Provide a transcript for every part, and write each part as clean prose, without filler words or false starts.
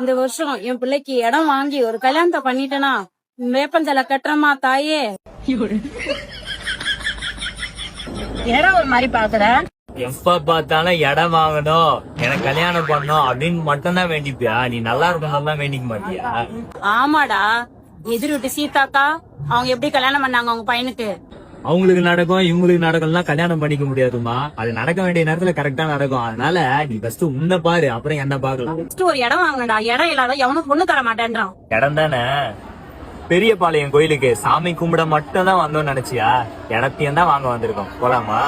இந்த வருஷம் என் பிள்ளைக்கு இடம் வாங்கி ஒரு கல்யாணத்தை பண்ணிட்டேனா வேப்பந்தலை கட்டுறமா தாயே. இடம் ஒரு மாதிரி பாக்குற. எப்ப பார்த்தாலும் இடம் வாங்கணும், எனக்கு கல்யாணம் பண்ணணும் அப்படின்னு மட்டும் தான் வேண்டிப்பியா? நீ நல்லா இருக்கணும் தான் வேண்டிக்க மாட்டியா? ஆமாடா, எதிர் வீட்டு சீதாக்கா அவங்க எப்படி கல்யாணம் பண்ணாங்க அவங்க பையனுக்கு? அவங்களுக்கு நடக்கும் இவங்களுக்கு நடக்கும்லாம் கல்யாணம் பண்ணிக்க முடியாதுமா. அது நடக்க வேண்டிய நேரத்துல கரெக்டா நடக்கும். அதனால நீ ஃபர்ஸ்ட் உன்னை பாரு, அப்புறம் என்ன பாக்கலாம். ஒரு இடம் வாங்கடா. இடம் இல்லாத எவனும் பொண்ணு தர மாட்டேன்றான். இடம் தானே. பெரியபாளையம் கோயிலுக்கு சாமி கும்பிட மட்டும் தான் வந்தோம்னு நினைச்சியா? இடத்தையும் தான் வாங்க வந்திருக்கோம். போலாமா?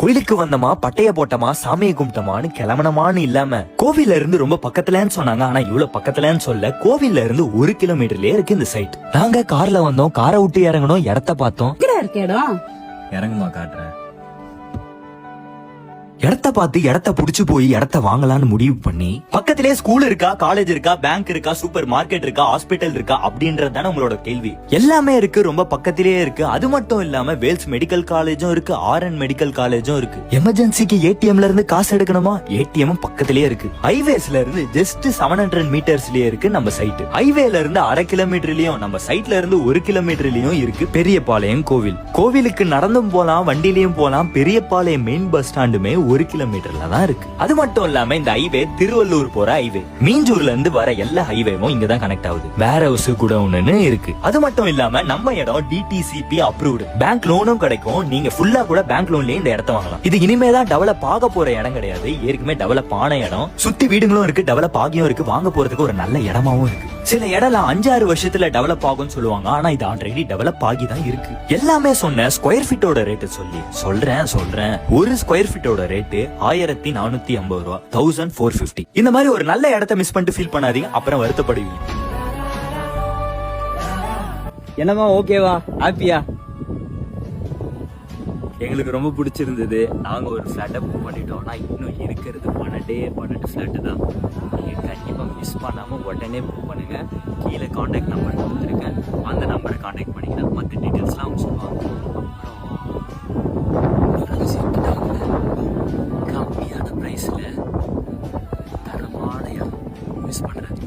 கோயிலுக்கு வந்தமா, பட்டைய போட்டமா, சாமியை கும்பிட்டமான்னு கிளம்பணமான்னு இல்லாம கோவில்ல இருந்து ரொம்ப பக்கத்துலன்னு சொன்னாங்க. ஆனா இவ்வளவு பக்கத்துலன்னு சொல்ல, கோவில்ல இருந்து 1 கிலோமீட்டர்லயே இருக்கு இந்த சைட். நாங்க கார்ல வந்தோம், காரை விட்டு இறங்கணும், இடத்த பார்த்தோம். இருக்கு இடம். இறங்குமா காட்டுறேன். இடத்த பார்த்து இடத்த புடிச்சு போய் இடத்த வாங்கலாம்னு முடிவு பண்ணி, பக்கத்திலே ஸ்கூல் இருக்கா, காலேஜ் இருக்கா, பேங்க் இருக்கா, சூப்பர் மார்க்கெட் இருக்கா, ஹாஸ்பிட்டல் இருக்கா அப்படின்றதுதானே உங்களோட கேள்வி. எல்லாமே இருக்கு, ரொம்ப பக்கத்திலே இருக்கு. அது மட்டும் இல்லாம வேல்ஸ் மெடிக்கல் காலேஜும் இருக்கு, RN மெடிக்கல் காலேஜும் இருக்கு. எமர்ஜென்சிக்கு ATMல இருந்து காசு எடுக்கணுமா, ATM பக்கத்திலேயே இருக்கு. ஹைவேஸ்ல இருந்து ஜஸ்ட் 700 மீட்டர்ஸ்லயே இருக்கு நம்ம சைட். ஹைவேல இருந்து 1/2 கிலோமீட்டர்லயும், நம்ம சைட்ல இருந்து 1 கிலோமீட்டர்லயும் இருக்கு பெரியபாளையம் கோவில். கோவிலுக்கு நடந்தும் போலாம், வண்டியிலயும் போலாம். பெரியபாளையம் மெயின் பஸ் ஸ்டாண்டுமே 1 கிலோமீட்டர்ல தான் இருக்கு. அது மட்டும் இல்லாம இந்த ஹைவே திருவள்ளூர் போற ஹைவே. மீஞ்சூர்ல இருந்து வர எல்லா ஹைவேவும் இங்கதான் கனெக்ட் ஆகுது. வேற ஹவுஸ் கூட ஒண்ணு இருக்கு. அது மட்டும் இல்லாம நம்ம இடம் DTCP அப்ரூவ்டு. பேங்க் லோனும் கிடைக்கும். நீங்க ஃபுல்லா கூட பேங்க் லோன்லயே இந்த இடத்த வாங்கலாம். இது இனிமேதான் டெவலப் ஆக போற இடம் கிடையாது, ஏற்கனவே டெவலப் ஆன இடம். சுத்தி வீடுகளும் இருக்கு, டெவலப் ஆகியும் இருக்கு. வாங்க போறதுக்கு ஒரு நல்ல இடமாவும் இருக்கு. சில இடம்லாம் 5-6 வருஷத்துல டெவலப் ஆகும்னு சொல்லுவாங்க. ஆனா இது ஆல்ரெடி டெவலப் ஆகி தான் இருக்கு. எல்லாமே சொன்ன ஸ்கொயர் ஃபீட்டோட ரேட் சொல்றேன். ஒரு ஸ்கொயர் ஃபீட்டோட ரேட் 1450 ரூபா, 1450. இந்த மாதிரி ஒரு நல்ல இடத்தை மிஸ் பண்ணிட்டு ஃபீல் பண்ணாதீங்க, அப்புறம் வருத்தப்படுவீங்க. என்னமா ஓகேவா? ஹாப்பியா? எங்களுக்கு ரொம்ப பிடிச்சிருந்தது. நாங்க ஒரு ஃபிளாட்டை புக் பண்ணிட்டோம். ஆனா இன்னும் இருக்கிறது 12 ஃபிளாட்டு தான். நீங்க கண்டிப்பா மிஸ் பண்ணாம உடனே புக் பண்ணுங்க. கீழே கான்டாக்ட் நம்பர் கொடுத்துருக்கேன், அந்த நம்பரை கான்டாக்ட் பண்ணிக்கலாம். மற்ற டீட்டெயில்ஸ்லாம் அவங்க சொல்லுவாங்க. கம்மியான பிரைஸ்ல தரமான இடம், மிஸ் பண்றது.